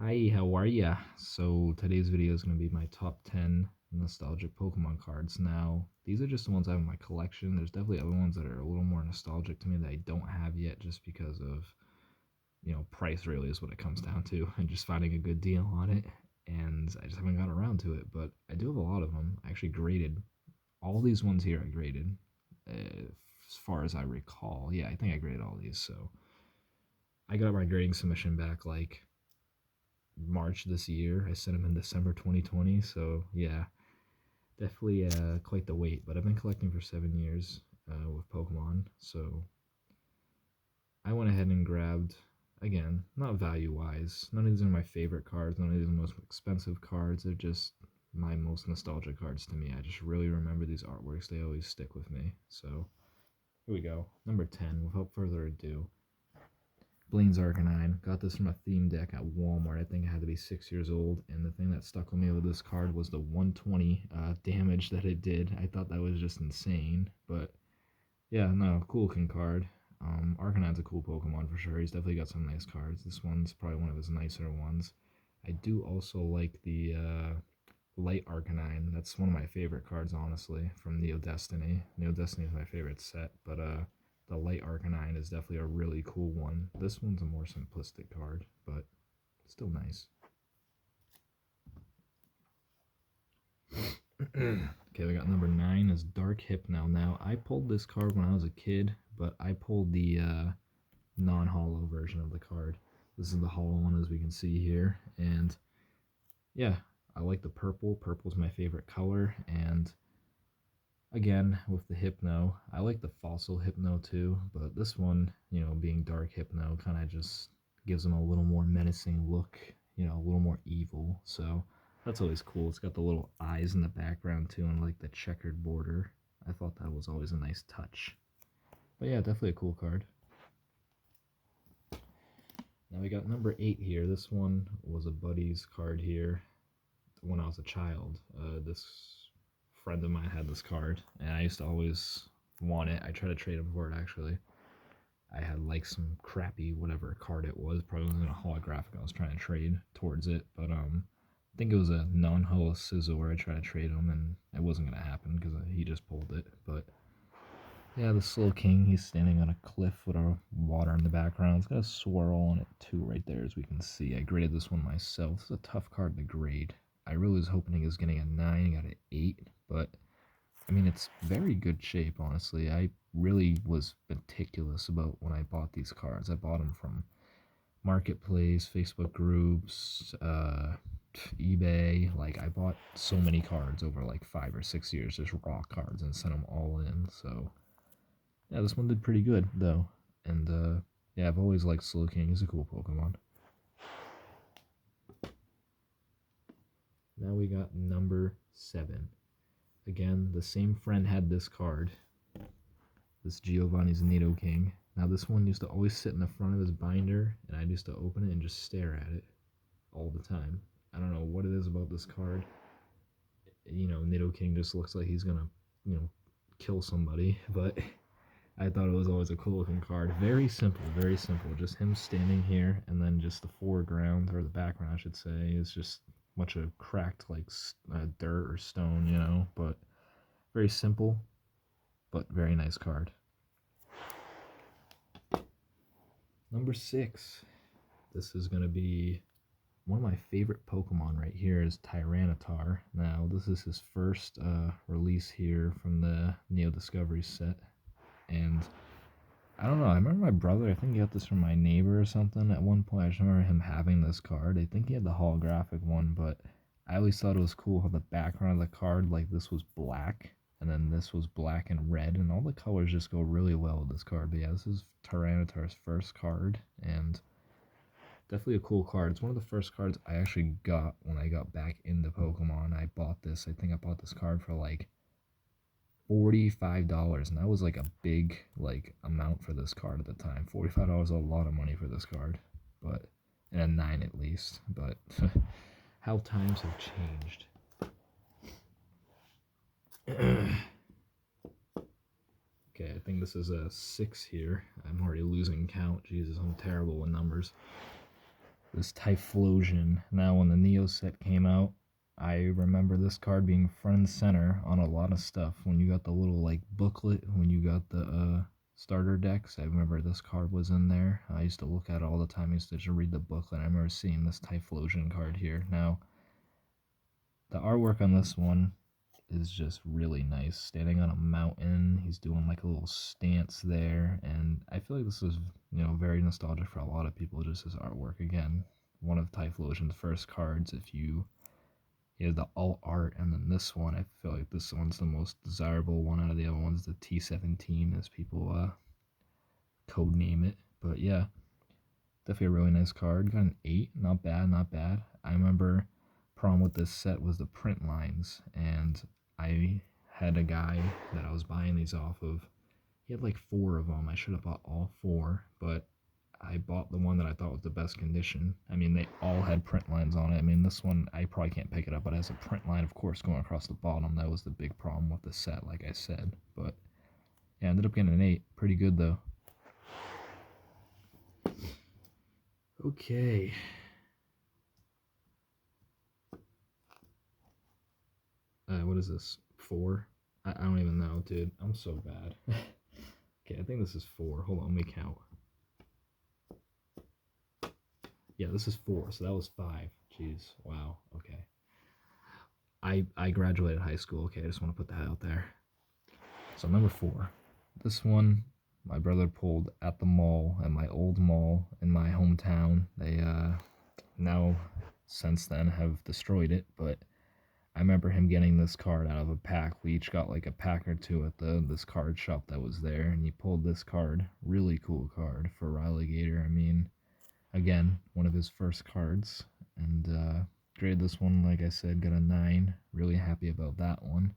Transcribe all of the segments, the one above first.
Hi, how are ya? So today's video is going to be my top 10 nostalgic Pokemon cards. Now, these are just the ones I have in my collection. There's definitely other ones that are a little more nostalgic to me that I don't have yet just because of, price really is what it comes down to and just finding a good deal on it. And I just haven't gotten around to it, but I do have a lot of them. I actually graded all these ones here. I graded as far as I recall. Yeah, I think I graded all these. So I got my grading submission back like March this year. I sent them in December 2020. So yeah, definitely quite the wait. But I've been collecting for 7 years with Pokemon. So I went ahead and grabbed, again, not value wise. None of these are my favorite cards. None of these are the most expensive cards. They're just my most nostalgic cards to me. I just really remember these artworks. They always stick with me. So here we go. Number 10, without further ado. Blaine's Arcanine. Got this from a theme deck at Walmart. I think I had to be 6 years old. And the thing that stuck with me with this card was the 120 damage that it did. I thought that was just insane. But yeah, no, cool looking card. Arcanine's a cool Pokemon for sure. He's definitely got some nice cards. This one's probably one of his nicer ones. I do also like the Light Arcanine. That's one of my favorite cards, honestly, from Neo Destiny. Neo Destiny is my favorite set, but the Light Arcanine is definitely a really cool one. This one's a more simplistic card, but still nice. Okay, we got number 9 is Dark Hypno. Now, I pulled this card when I was a kid, but I pulled the non-hollow version of the card. This is the hollow one, as we can see here, and yeah, I like the purple. Purple's my favorite color, and again, with the Hypno, I like the Fossil Hypno too, but this one, being Dark Hypno, kind of just gives them a little more menacing look, a little more evil. So that's always cool. It's got the little eyes in the background too, and like the checkered border. I thought that was always a nice touch. But yeah, definitely a cool card. Now we got number 8 here. This one was a buddy's card here when I was a child. This friend of mine had this card, and I used to always want it. I tried to trade him for it, actually. I had like some crappy whatever card it was, probably wasn't a holographic. I was trying to trade towards it, but I think it was a non-holo Scizor. I tried to trade him, and it wasn't gonna happen because he just pulled it. But yeah, the Slowking, he's standing on a cliff with a water in the background. It's got a swirl on it too, right there, as we can see. I graded this one myself. This is a tough card to grade. I really was hoping he was getting a 9, got an 8, but I mean, it's very good shape, honestly. I really was meticulous about when I bought these cards. I bought them from Marketplace, Facebook groups, eBay. Like, I bought so many cards over like 5 or 6 years, just raw cards, and sent them all in. So yeah, this one did pretty good though, and yeah, I've always liked Slowking. He's a cool Pokemon. Now we got number 7. Again, the same friend had this card, this Giovanni's Nidoking. Now this one used to always sit in the front of his binder, and I used to open it and just stare at it all the time. I don't know what it is about this card. Nidoking just looks like he's gonna, kill somebody, but I thought it was always a cool looking card. Very simple, very simple. Just him standing here, and then just the foreground, or the background, I should say, is just a bunch of cracked, like, dirt or stone, but very simple, but very nice card. Number 6. This is going to be one of my favorite Pokemon right here is Tyranitar. Now, this is his first release here from the Neo Discovery set, and I don't know. I remember my brother, I think he got this from my neighbor or something at one point. I just remember him having this card. I think he had the holographic one, but I always thought it was cool how the background of the card, like this was black, and then this was black and red, and all the colors just go really well with this card. But yeah, this is Tyranitar's first card, and definitely a cool card. It's one of the first cards I actually got when I got back into Pokemon. I bought this. I think I bought this card for like $45, and that was like a big amount for this card at the time. $45 is a lot of money for this card, but and a 9 at least. But how times have changed. Okay, I think this is a 6 here. I'm already losing count. Jesus, I'm terrible with numbers. this Typhlosion. Now, when the Neo set came out, I remember this card being front and center on a lot of stuff. When you got the little like booklet, when you got the starter decks, I remember this card was in there. I used to look at it all the time. I used to just read the booklet. I remember seeing this Typhlosion card here. Now, the artwork on this one is just really nice. Standing on a mountain, he's doing like a little stance there, and I feel like this is, very nostalgic for a lot of people. Just his artwork again, one of Typhlosion's first cards. If you have the alt art, and then this one, I feel like this one's the most desirable one out of the other ones. The T17, as people code name it. But yeah, definitely a really nice card. Got an 8, not bad, not bad. I remember problem with this set was the print lines, and I had a guy that I was buying these off of. He had like 4 of them. I should have bought all 4, but I bought the one that I thought was the best condition. I mean, they all had print lines on it. I mean, this one, I probably can't pick it up, but it has a print line, of course, going across the bottom. That was the big problem with the set, like I said. But yeah, I ended up getting an 8. Pretty good, though. Okay. What is this? 4? I don't even know, dude. I'm so bad. Okay, I think this is 4. Hold on, let me count. Yeah, this is 4, so that was 5. Jeez, wow, okay. I graduated high school, okay, I just want to put that out there. So number 4. This one, my brother pulled at the mall, at my old mall in my hometown. They, now, since then, have destroyed it, but I remember him getting this card out of a pack. We each got like a pack or 2 at this card shop that was there, and he pulled this card. Really cool card for Relegator. I mean, again, one of his first cards, and graded this one, like I said, got a 9. Really happy about that one.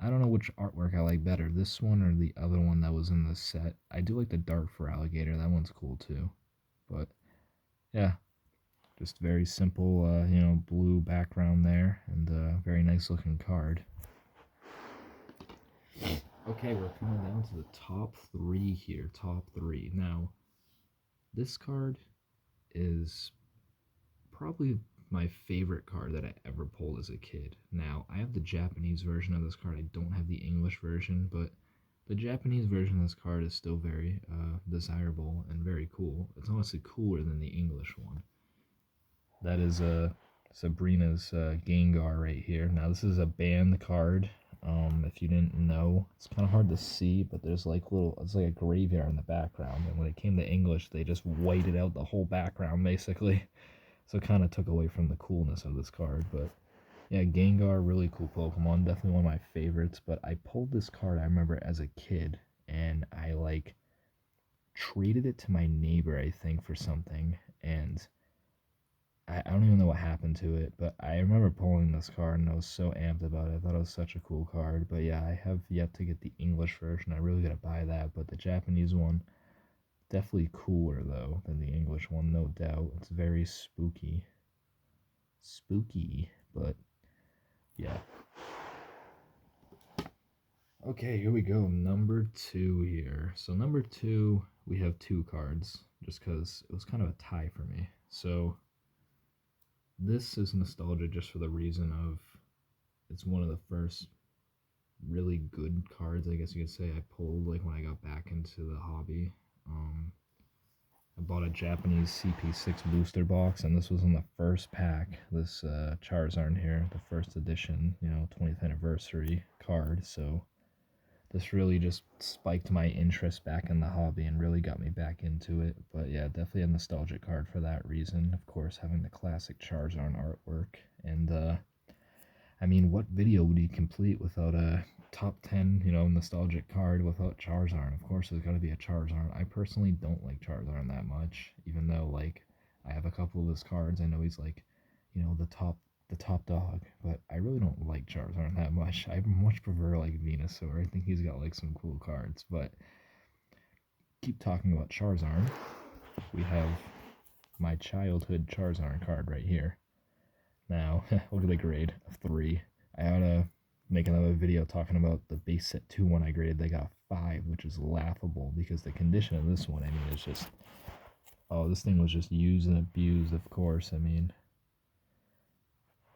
I don't know which artwork I like better, this one or the other one that was in the set. I do like the dark for Alligator. That one's cool too. But yeah, just very simple, blue background there, and very nice looking card. Okay, we're coming down to the top 3 here. Top 3. Now, this card is probably my favorite card that I ever pulled as a kid. Now, I have the Japanese version of this card. I don't have the English version, but the Japanese version of this card is still very desirable and very cool. It's honestly cooler than the English one. That is Sabrina's Gengar right here. Now, this is a banned card. If you didn't know, it's kind of hard to see, but there's like it's like a graveyard in the background. And when it came to English, they just whited out the whole background, basically. So it kind of took away from the coolness of this card. But yeah, Gengar, really cool Pokemon. Definitely one of my favorites. But I pulled this card, I remember, as a kid. And I, like, traded it to my neighbor, I think, for something. And I don't even know what happened to it. But I remember pulling this card, and I was so amped about it. I thought it was such a cool card. But yeah, I have yet to get the English version. I really got to buy that. But the Japanese one, definitely cooler, though, than the English one, no doubt. It's very spooky. Spooky, but yeah. Okay, here we go. Number 2 here. So number 2, we have 2 cards, just because it was kind of a tie for me. So this is nostalgia just for the reason of it's one of the first really good cards, I guess you could say, I pulled like when I got back into the hobby. I bought a Japanese CP6 booster box, and this was in the first pack. This Charizard here, the first edition, 20th anniversary card. So this really just spiked my interest back in the hobby and really got me back into it. But yeah, definitely a nostalgic card for that reason. Of course, having the classic Charizard artwork. And I mean, what video would you complete without a top 10, nostalgic card without Charizard? Of course, there's got to be a Charizard. I personally don't like Charizard that much, even though, like, I have a couple of his cards. I know he's, like, the top dog, but I really don't like Charizard that much. I much prefer, like, Venusaur. I think he's got, like, some cool cards, but keep talking about Charizard. We have my childhood Charizard card right here. Now, look at the grade of 3. I ought to make another video talking about the base set 2 one I graded. They got 5, which is laughable because the condition of this one, I mean, is just Oh, this thing was just used and abused, of course. I mean,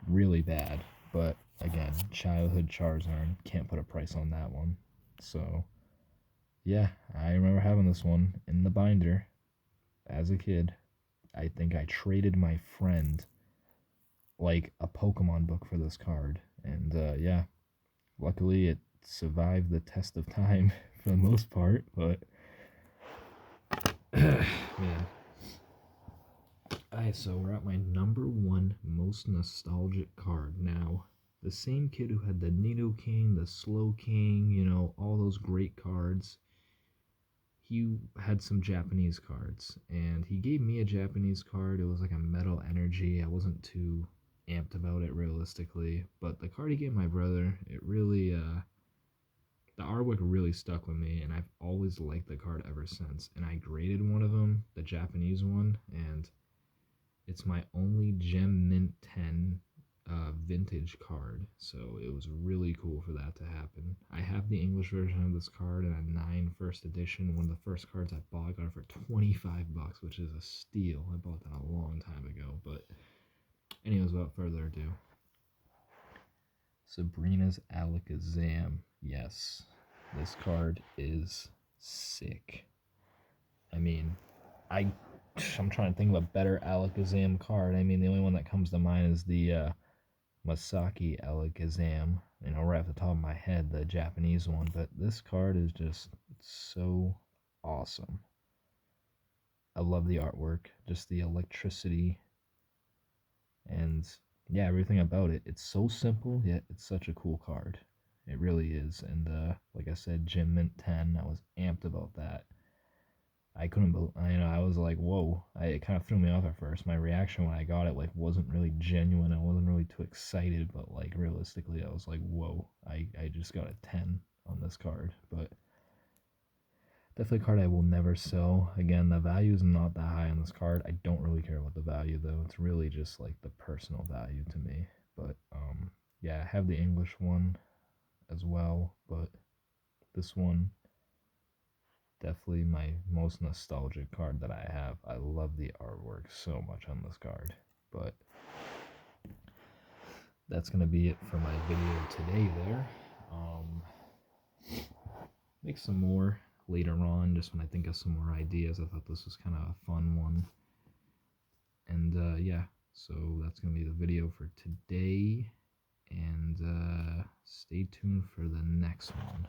really bad. But again, childhood Charizard, can't put a price on that one. So, yeah, I remember having this one in the binder as a kid. I think I traded my friend like a Pokemon book for this card. And yeah, luckily it survived the test of time for the most part. But, man. Alright, so we're at my number one most nostalgic card. Now, the same kid who had the Nidoking, the Slowking, you know, all those great cards, he had some Japanese cards. And he gave me a Japanese card. It was like a Metal Energy. I wasn't too amped about it realistically. But the card he gave my brother, it really, the artwork really stuck with me. And I've always liked the card ever since. And I graded one of them, the Japanese one, and it's my only Gem Mint 10 vintage card, so it was really cool for that to happen. I have the English version of this card in a 9 first edition. One of the first cards I bought, I got it for 25 bucks, which is a steal. I bought that a long time ago, but anyways, without further ado. Sabrina's Alakazam. Yes, this card is sick. I mean, I'm trying to think of a better Alakazam card. I mean, the only one that comes to mind is the Masaki Alakazam. You know, right off the top of my head, the Japanese one. But this card is just so awesome. I love the artwork, just the electricity, and yeah, everything about it. It's so simple, yet it's such a cool card. It really is. And like I said, Gem Mint 10. I was amped about that. I couldn't believe, I was like, whoa. It kind of threw me off at first. My reaction when I got it, like, wasn't really genuine. I wasn't really too excited, but, like, realistically, I was like, whoa. I just got a 10 on this card. But definitely a card I will never sell. Again, the value is not that high on this card. I don't really care about the value, though. It's really just, like, the personal value to me. But, yeah, I have the English one as well, but this one, definitely my most nostalgic card that I have. I love the artwork so much on this card. But that's going to be it for my video today there. Make some more later on, just when I think of some more ideas. I thought this was kind of a fun one. And yeah, so that's going to be the video for today. And stay tuned for the next one.